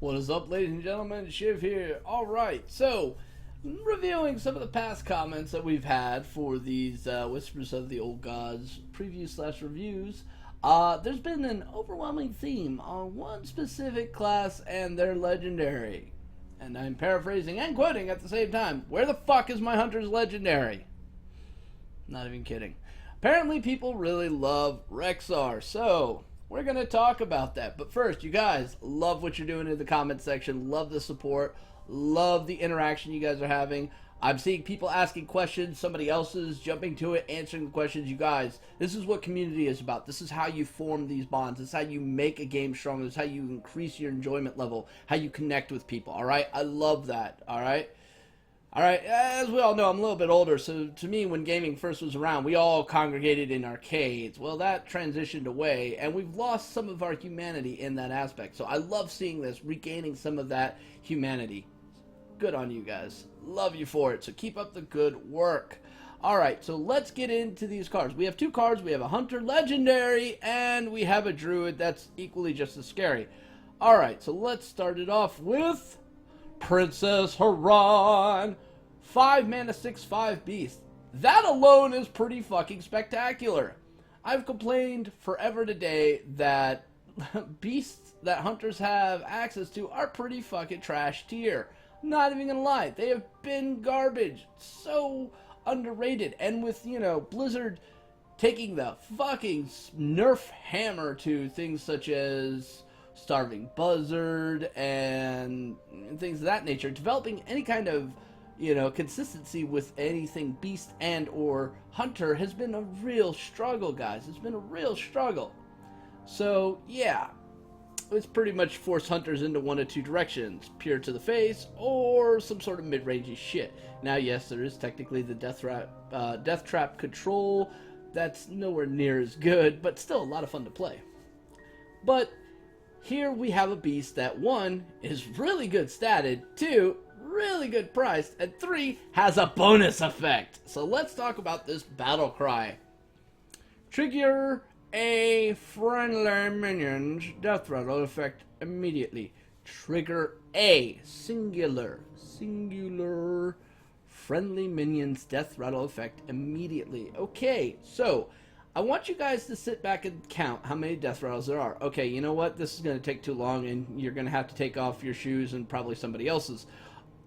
What is up, ladies and gentlemen? Shiv here. Alright, so, reviewing some of the past comments that we've had for these Whispers of the Old Gods previews/reviews, there's been an overwhelming theme on one specific class and their legendary. And I'm paraphrasing and quoting at the same time. Where the fuck is my hunter's legendary? Not even kidding. Apparently people really love Rexxar, so we're going to talk about that. But first, you guys, love what you're doing in the comment section. Love the support. Love the interaction you guys are having. I'm seeing people asking questions. Somebody else is jumping to it, answering the questions. You guys, this is what community is about. This is how you form these bonds. This is how you make a game stronger. This is how you increase your enjoyment level. How you connect with people, all right? I love that, all right? Alright, as we all know, I'm a little bit older, so to me, when gaming first was around, we all congregated in arcades. Well, that transitioned away, and we've lost some of our humanity in that aspect. So I love seeing this, regaining some of that humanity. Good on you guys. Love you for it, so keep up the good work. Alright, so let's get into these cards. We have two cards. We have a Hunter Legendary, and we have a Druid that's equally just as scary. Alright, so let's start it off with Princess Haran. 5 mana, 6/5 beast. That alone is pretty fucking spectacular. I've complained forever today that beasts that hunters have access to are pretty fucking trash tier. Not even gonna lie, they have been garbage. So underrated. And with, you know, Blizzard taking the fucking nerf hammer to things such as Starving Buzzard and things of that nature, developing any kind of, you know, consistency with anything beast and or hunter has been a real struggle, guys. It's been a real struggle. So yeah, it's pretty much forced hunters into one of two directions: pure to the face or some sort of mid-rangey shit. Now yes, there is technically the death trap control. That's nowhere near as good, but still a lot of fun to play. But here we have a beast that, 1, is really good statted, 2, really good priced, and 3, has a bonus effect. So let's talk about this battle cry. Trigger a friendly minion's death rattle effect immediately. Trigger a singular friendly minion's death rattle effect immediately. Okay, so I want you guys to sit back and count how many death rattles there are. Okay, you know what? This is going to take too long, and you're going to have to take off your shoes and probably somebody else's.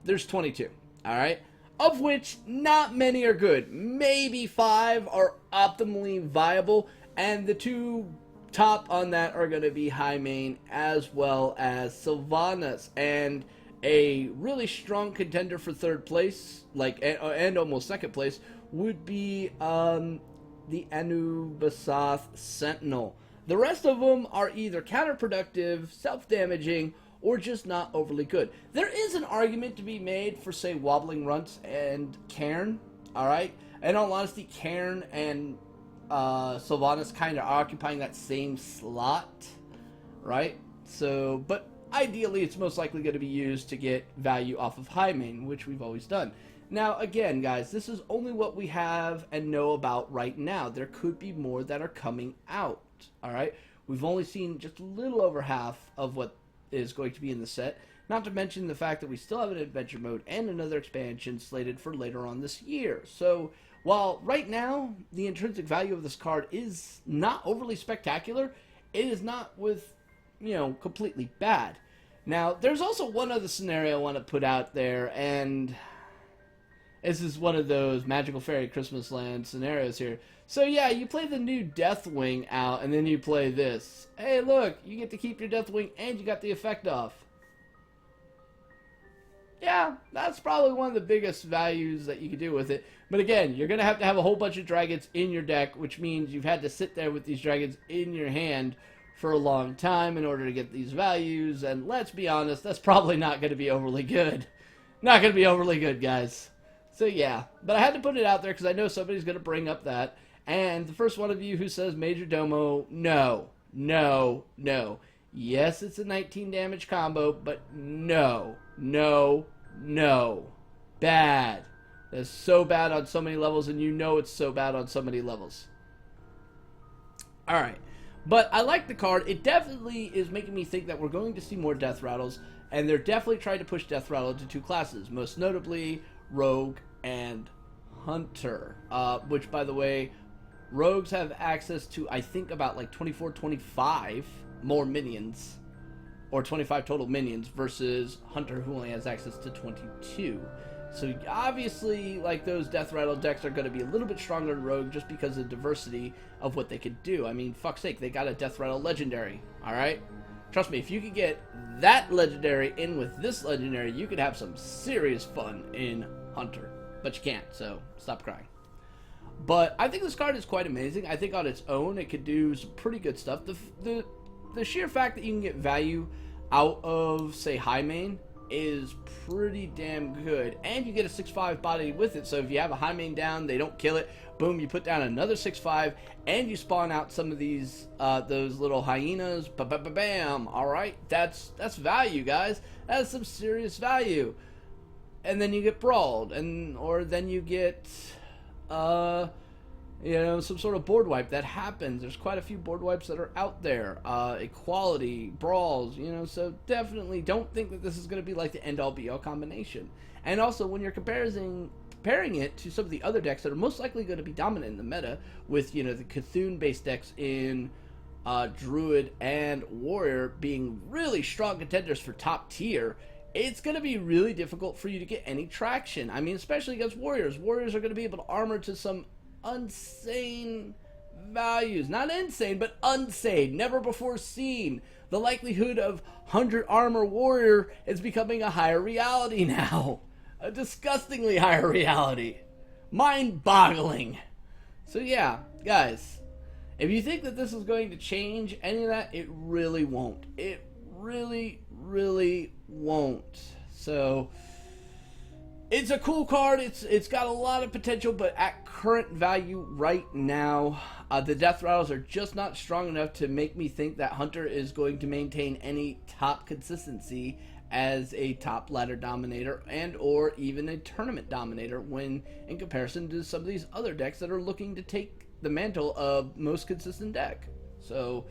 There's 22, alright? Of which not many are good. Maybe 5 are optimally viable, and the 2 top on that are going to be Highmane as well as Sylvanas. And a really strong contender for 3rd place, like, and almost 2nd place, would be the Anubasath Sentinel. The rest of them are either counterproductive, self-damaging, or just not overly good. There is an argument to be made for, say, Wobbling Runts and Cairn, alright? In all honesty, Cairn and Sylvanas kind of occupying that same slot, right? So, but ideally it's most likely going to be used to get value off of Highmane, which we've always done. Now, again, guys, this is only what we have and know about right now. There could be more that are coming out, all right? We've only seen just a little over half of what is going to be in the set, not to mention the fact that we still have an adventure mode and another expansion slated for later on this year. So, while right now the intrinsic value of this card is not overly spectacular, it is not with, you know, completely bad. Now, there's also one other scenario I want to put out there, and this is one of those Magical Fairy Christmas Land scenarios here. So yeah, you play the new Deathwing out, and then you play this. Hey look, you get to keep your Deathwing, and you got the effect off. Yeah, that's probably one of the biggest values that you could do with it. But again, you're going to have a whole bunch of dragons in your deck, which means you've had to sit there with these dragons in your hand for a long time in order to get these values. And let's be honest, that's probably not going to be overly good. Not going to be overly good, guys. So yeah, but I had to put it out there because I know somebody's going to bring up that. And the first one of you who says Major Domo, no. Yes, it's a 19 damage combo, but no. Bad. That's so bad on so many levels, and you know it's so bad on so many levels. Alright. But I like the card. It definitely is making me think that we're going to see more death rattles. And they're definitely trying to push Death Rattle into 2 classes, most notably Rogue and Hunter. Which, by the way, Rogues have access to, I think, about like 24, 25 more minions. Or 25 total minions versus Hunter, who only has access to 22. So obviously, like, those Death Rattle decks are going to be a little bit stronger than Rogue just because of the diversity of what they could do. I mean, fuck's sake, they got a Death Rattle Legendary, alright? Trust me, if you could get that Legendary in with this Legendary, you could have some serious fun in Hunter. But you can't, so stop crying. But I think this card is quite amazing. I think on its own, it could do some pretty good stuff. The sheer fact that you can get value out of, say, high main is pretty damn good. And you get a 6/5 body with it, so if you have a high main down, they don't kill it, boom, you put down another 6/5, and you spawn out some of these, those little hyenas, bam, alright? That's value, guys. That's some serious value. And then you get brawled, or then you get, you know, some sort of board wipe. That happens. There's quite a few board wipes that are out there. Equality, brawls, you know, so definitely don't think that this is going to be like the end-all be-all combination. And also, when you're comparing it to some of the other decks that are most likely going to be dominant in the meta, with, you know, the Cthulhu-based decks in Druid and Warrior being really strong contenders for top tier, it's going to be really difficult for you to get any traction. I mean, especially against Warriors. Warriors are going to be able to armor to some insane values. Not insane, but unsane. Never before seen. The likelihood of 100 armor warrior is becoming a higher reality now. A disgustingly higher reality. Mind-boggling. So yeah, guys, if you think that this is going to change any of that, it really won't. It really, really won't. So it's a cool card. It's got a lot of potential, but at current value right now, the Death Rattles are just not strong enough to make me think that Hunter is going to maintain any top consistency as a top ladder dominator and or even a tournament dominator when in comparison to some of these other decks that are looking to take the mantle of most consistent deck. So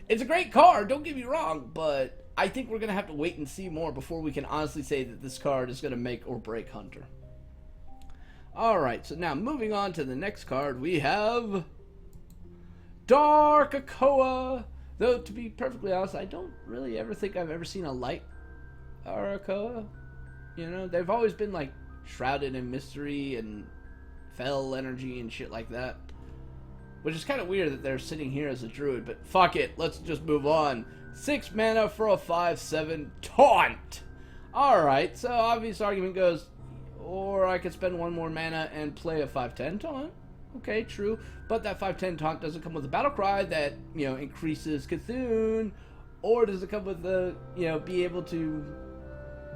it's a great card, don't get me wrong, but I think we're going to have to wait and see more before we can honestly say that this card is going to make or break Hunter. Alright, so now moving on to the next card, we have Dark Akua. Though, to be perfectly honest, I don't really ever think I've ever seen a light Akua. You know, they've always been like shrouded in mystery and fell energy and shit like that. Which is kind of weird that they're sitting here as a druid, but fuck it, let's just move on. 6 mana for a 5/7 taunt. Alright, so obvious argument goes, or I could spend 1 more mana and play a 5/10 taunt. Okay, true. But that 5/10 taunt doesn't come with a battle cry that, you know, increases Cthulhu, or does it come with the, you know, be able to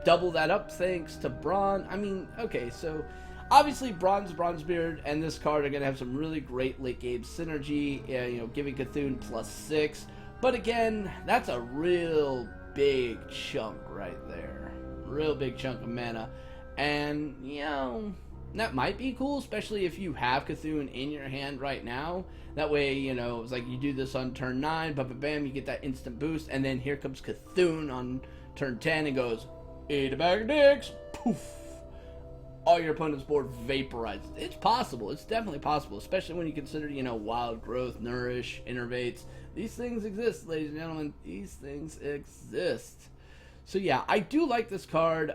double that up thanks to Brawn? I mean, okay, so obviously Bronzebeard and this card are going to have some really great late game synergy, you know, giving Cthulhu +6. But again, that's a real big chunk right there. Real big chunk of mana. And, you know, that might be cool, especially if you have Cthulhu in your hand right now. That way, you know, it's like you do this on turn 9, bam, you get that instant boost, and then here comes Cthulhu on turn 10 and goes, eat a bag of dicks, poof. All your opponent's board vaporizes. It's possible. It's definitely possible, especially when you consider, you know, Wild Growth, Nourish, Innervates. These things exist, ladies and gentlemen. These things exist. So yeah, I do like this card.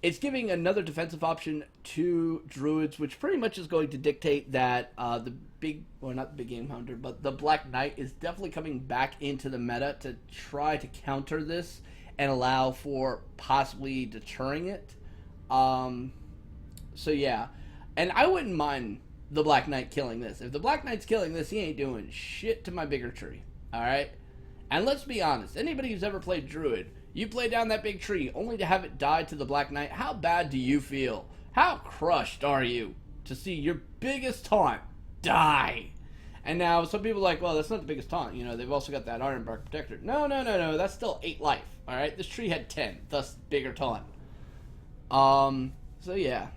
It's giving another defensive option to Druids, which pretty much is going to dictate that the big, well, not the big game hunter, but the Black Knight is definitely coming back into the meta to try to counter this and allow for possibly deterring it. So yeah, and I wouldn't mind the Black Knight killing this. If the Black Knight's killing this, he ain't doing shit to my bigger tree. Alright? And let's be honest, anybody who's ever played Druid, you play down that big tree only to have it die to the Black Knight, how bad do you feel? How crushed are you to see your biggest taunt die? And now some people are like, well, that's not the biggest taunt, you know, they've also got that Ironbark Protector. No, that's still 8 life, alright? This tree had 10, thus bigger taunt. So yeah.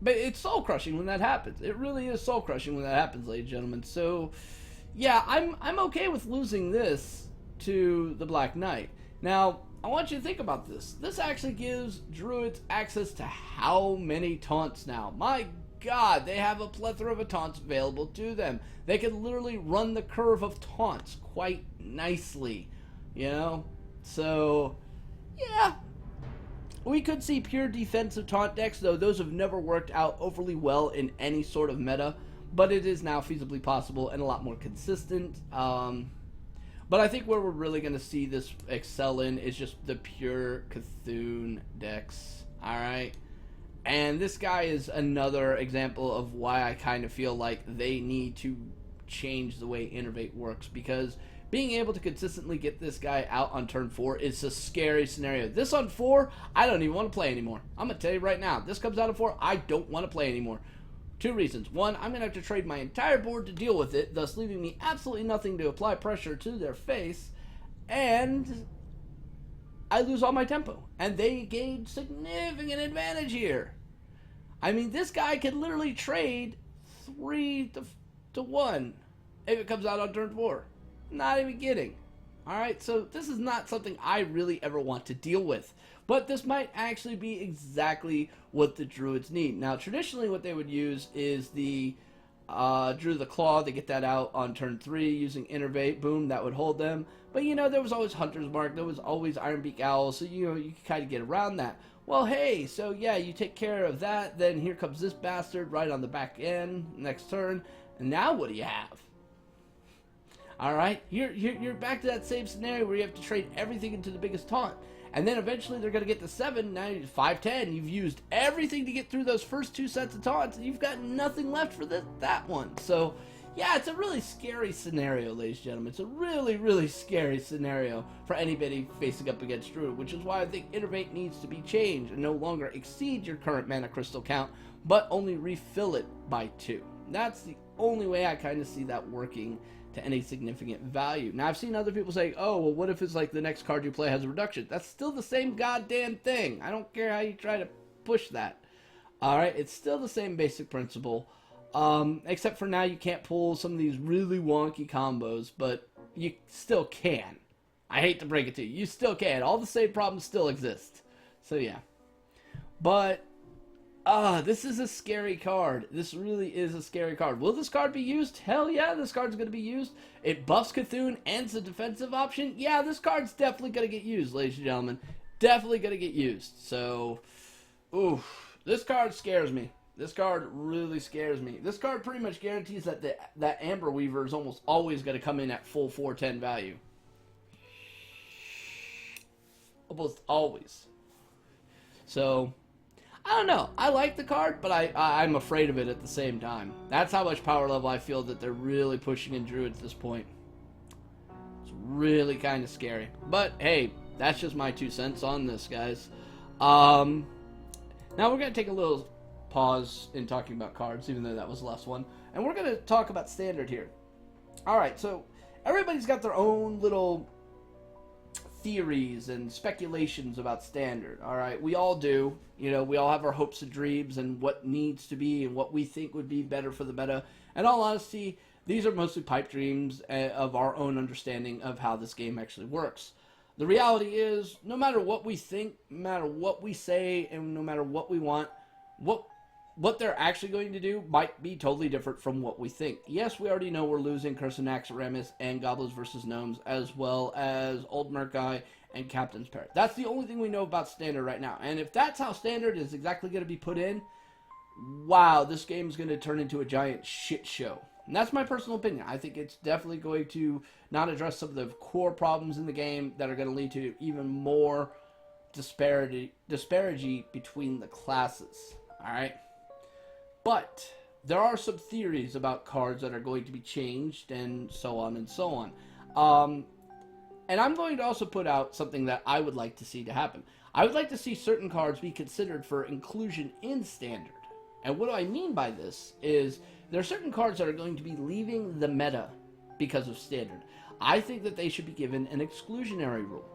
But it's soul crushing when that happens. It really is soul crushing when that happens, ladies and gentlemen. So yeah, I'm okay with losing this to the Black Knight. Now, I want you to think about this. This actually gives druids access to how many taunts now? My God, they have a plethora of taunts available to them. They can literally run the curve of taunts quite nicely, you know? So, yeah. We could see pure defensive taunt decks, though those have never worked out overly well in any sort of meta, but it is now feasibly possible and a lot more consistent. But I think where we're really going to see this excel in is just the pure Cthulhu decks, alright? And this guy is another example of why I kind of feel like they need to change the way Innervate works, because being able to consistently get this guy out on turn 4 is a scary scenario. This on 4, I don't even want to play anymore. I'm going to tell you right now, this comes out on 4, I don't want to play anymore. 2 reasons. One, I'm going to have to trade my entire board to deal with it, thus leaving me absolutely nothing to apply pressure to their face, and I lose all my tempo. And they gain significant advantage here. I mean, this guy can literally trade 3 to 1 if it comes out on turn 4. Not even kidding. Alright, so this is not something I really ever want to deal with. But this might actually be exactly what the Druids need. Now, traditionally what they would use is the Druid of the Claw. They get that out on turn 3 using Innervate. Boom, that would hold them. But, you know, there was always Hunter's Mark. There was always Ironbeak Owl. So, you know, you could kind of get around that. Well, hey, so, yeah, you take care of that. Then here comes this bastard right on the back end next turn. And now what do you have? Alright, you're back to that same scenario where you have to trade everything into the biggest taunt. And then eventually they're going to get to 7, now you're 5-10. You've used everything to get through those first 2 sets of taunts, and you've got nothing left for that one. So, yeah, it's a really scary scenario, ladies and gentlemen. It's a really, really scary scenario for anybody facing up against Druid, which is why I think Innervate needs to be changed and no longer exceed your current mana crystal count, but only refill it by 2. That's the only way I kind of see that working to any significant value. Now, I've seen other people say, oh, well, what if it's like the next card you play has a reduction? That's still the same goddamn thing. I don't care how you try to push that. Alright, it's still the same basic principle. Except for now you can't pull some of these really wonky combos, but you still can. I hate to break it to you. You still can. All the same problems still exist. So, yeah. But this is a scary card. This really is a scary card. Will this card be used? Hell yeah, this card's going to be used. It buffs Cthulhu and it's a defensive option. Yeah, this card's definitely going to get used, ladies and gentlemen. Definitely going to get used. So, oof. This card scares me. This card really scares me. This card pretty much guarantees that that Amber Weaver is almost always going to come in at full 410 value. Almost always. So, I don't know. I like the card, but I'm afraid of it at the same time. That's how much power level I feel that they're really pushing in Druid at this point. It's really kind of scary. But, hey, that's just my 2 cents on this, guys. Now we're going to take a little pause in talking about cards, even though that was the last one. And we're going to talk about Standard here. Alright, so everybody's got their own little theories and speculations about Standard. Alright, we all do. You know, we all have our hopes and dreams and what needs to be and what we think would be better for the meta. In all honesty, these are mostly pipe dreams of our own understanding of how this game actually works. The reality is, no matter what we think, no matter what we say, and no matter what we want, what they're actually going to do might be totally different from what we think. Yes, we already know we're losing Curse and Naxxramas and Goblins vs. Gnomes, as well as Old Murkai and Captain's Parrot. That's the only thing we know about Standard right now. And if that's how Standard is exactly going to be put in, wow, this game is going to turn into a giant shit show. And that's my personal opinion. I think it's definitely going to not address some of the core problems in the game that are going to lead to even more disparity between the classes. Alright? But there are some theories about cards that are going to be changed and so on and so on. And I'm going to also put out something that I would like to see to happen. I would like to see certain cards be considered for inclusion in Standard. And what do I mean by this is there are certain cards that are going to be leaving the meta because of Standard. I think that they should be given an exclusionary rule.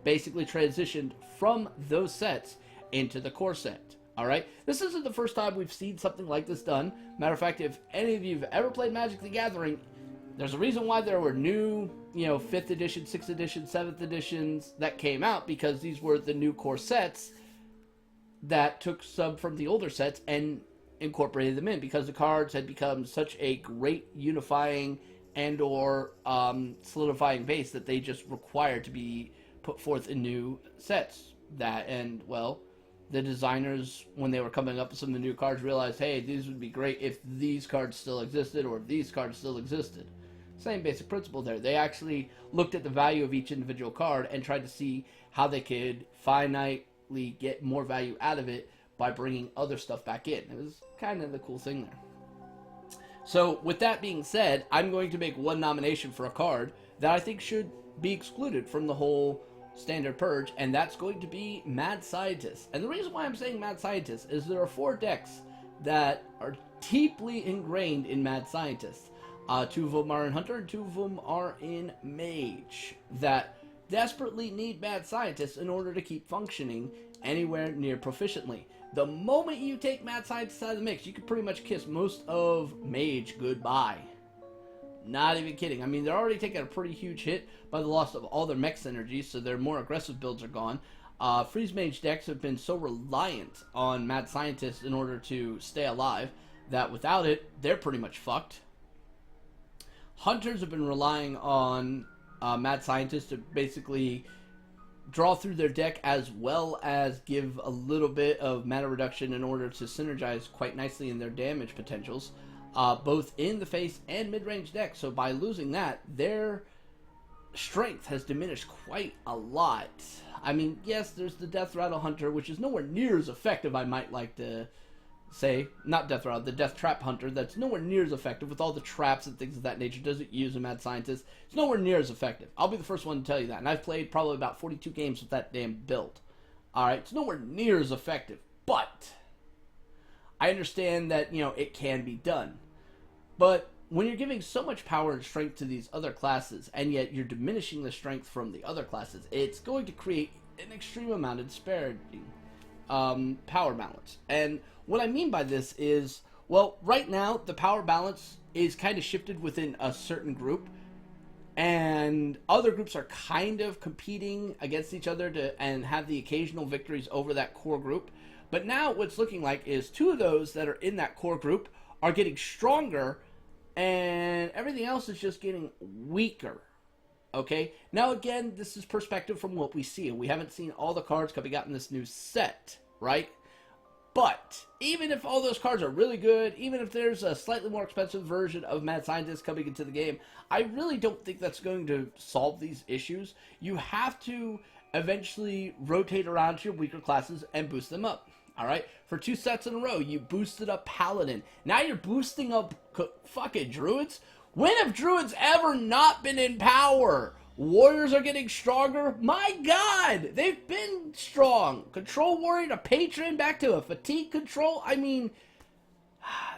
Basically transitioned from those sets into the core set. Alright? This isn't the first time we've seen something like this done. Matter of fact, if any of you have ever played Magic the Gathering, There's a reason why there were new, 5th edition, 6th edition, 7th editions that came out, because these were the new core sets that took some from the older sets and incorporated them in, because the cards had become such a great unifying and or solidifying base that they just required to be put forth in new sets. That, and well, the designers, when they were coming up with some of the new cards, realized, hey, these would be great if these cards still existed, or if these cards still existed. Same basic principle there. They actually looked at the value of each individual card and tried to see how they could finitely get more value out of it by bringing other stuff back in. It was kind of the cool thing there. So with that being said, I'm going to make one nomination for a card that I think should be excluded from the whole standard purge, and that's going to be Mad Scientist. And the reason why I'm saying Mad Scientist is there are 4 decks that are deeply ingrained in Mad Scientist. 2 of them are in Hunter, and 2 of them are in Mage, that desperately need Mad Scientist in order to keep functioning anywhere near proficiently. The moment you take Mad Scientist out of the mix, you can pretty much kiss most of Mage goodbye. Not even kidding. I mean, they're already taking a pretty huge hit by the loss of all their mech synergies, so their more aggressive builds are gone. Freeze Mage decks have been so reliant on Mad Scientist in order to stay alive that without it, they're pretty much fucked. Hunters have been relying on Mad Scientist to basically draw through their deck, as well as give a little bit of mana reduction in order to synergize quite nicely in their damage potentials, both in the face and mid-range decks. So by losing that, their strength has diminished quite a lot. I mean, yes, there's the Death Rattle Hunter, which is nowhere near as effective, I might like to say. Not Death Rattle, the Death Trap Hunter, that's nowhere near as effective with all the traps and things of that nature. Doesn't use a Mad Scientist. It's nowhere near as effective. I'll be the first one to tell you that. And I've played probably about 42 games with that damn build. Alright, it's nowhere near as effective. But I understand that, it can be done. But when you're giving so much power and strength to these other classes, and yet you're diminishing the strength from the other classes, it's going to create an extreme amount of disparity. Power balance. And what I mean by this is, well, right now the power balance is kind of shifted within a certain group, and other groups are kind of competing against each other and have the occasional victories over that core group. But now what's looking like is 2 of those that are in that core group are getting stronger, and everything else is just getting weaker. Okay? Now again, this is perspective from what we see, and we haven't seen all the cards coming out in this new set, right? But even if all those cards are really good, even if there's a slightly more expensive version of Mad Scientist coming into the game, I really don't think that's going to solve these issues. You have to eventually rotate around to your weaker classes and boost them up. Alright? For 2 sets in a row, you boosted up Paladin. Now you're boosting up fucking Druids? When have Druids ever not been in power? Warriors are getting stronger. My God, they've been strong. Control Warrior to Patron, back to a Fatigue Control. I mean,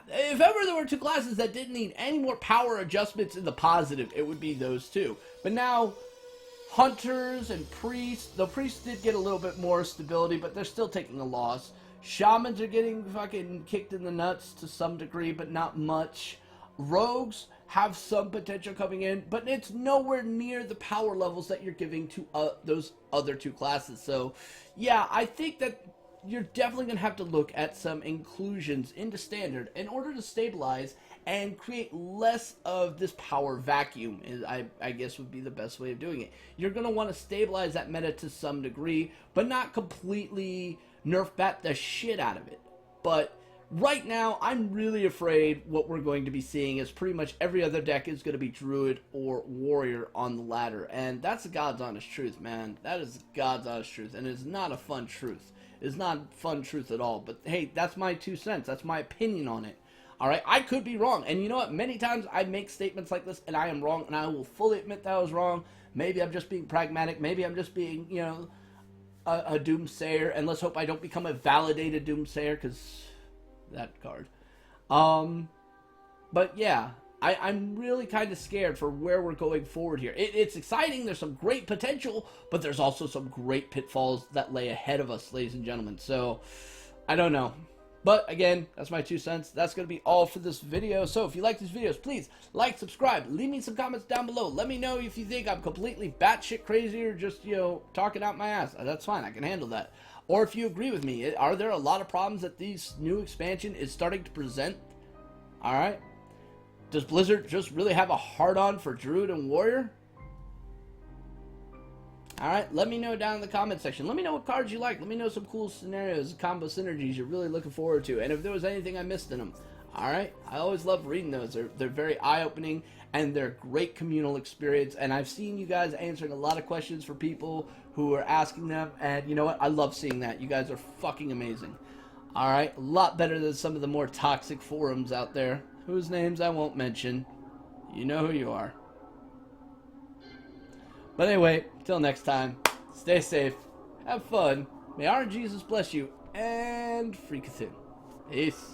if ever there were 2 classes that didn't need any more power adjustments in the positive, it would be those 2. But now, Hunters and Priests, the Priests did get a little bit more stability, but they're still taking a loss. Shamans are getting fucking kicked in the nuts to some degree, but not much. Rogues have some potential coming in, but it's nowhere near the power levels that you're giving to those other 2 classes. So, yeah, I think that you're definitely going to have to look at some inclusions into Standard in order to stabilize and create less of this power vacuum, I guess would be the best way of doing it. You're going to want to stabilize that meta to some degree, but not completely nerf bat the shit out of it. But right now, I'm really afraid what we're going to be seeing is pretty much every other deck is going to be Druid or Warrior on the ladder. And that's the God's honest truth, man. That is God's honest truth. And it's not a fun truth. It's not a fun truth at all. But hey, that's my 2 cents. That's my opinion on it. Alright, I could be wrong. And you know what? Many times I make statements like this and I am wrong. And I will fully admit that I was wrong. Maybe I'm just being pragmatic. Maybe I'm just being, a doomsayer. And let's hope I don't become a validated doomsayer, because that card. But yeah, I'm really kind of scared for where we're going forward here. It's exciting. There's some great potential, but there's also some great pitfalls that lay ahead of us, ladies and gentlemen. So, I don't know. But again, that's my 2 cents. That's going to be all for this video. So if you like these videos, please like, subscribe, leave me some comments down below. Let me know if you think I'm completely batshit crazy or just, talking out my ass. That's fine. I can handle that. Or if you agree with me, are there a lot of problems that this new expansion is starting to present? Alright? Does Blizzard just really have a hard-on for Druid and Warrior? Alright, let me know down in the comment section. Let me know what cards you like. Let me know some cool scenarios, combo synergies you're really looking forward to. And if there was anything I missed in them. Alright, I always love reading those. They're very eye-opening, and they're great communal experience. And I've seen you guys answering a lot of questions for people who are asking them. And you know what? I love seeing that. You guys are fucking amazing. Alright, a lot better than some of the more toxic forums out there, whose names I won't mention. You know who you are. But anyway, till next time, stay safe, have fun, may our Jesus bless you, and free Cthulhu. Peace.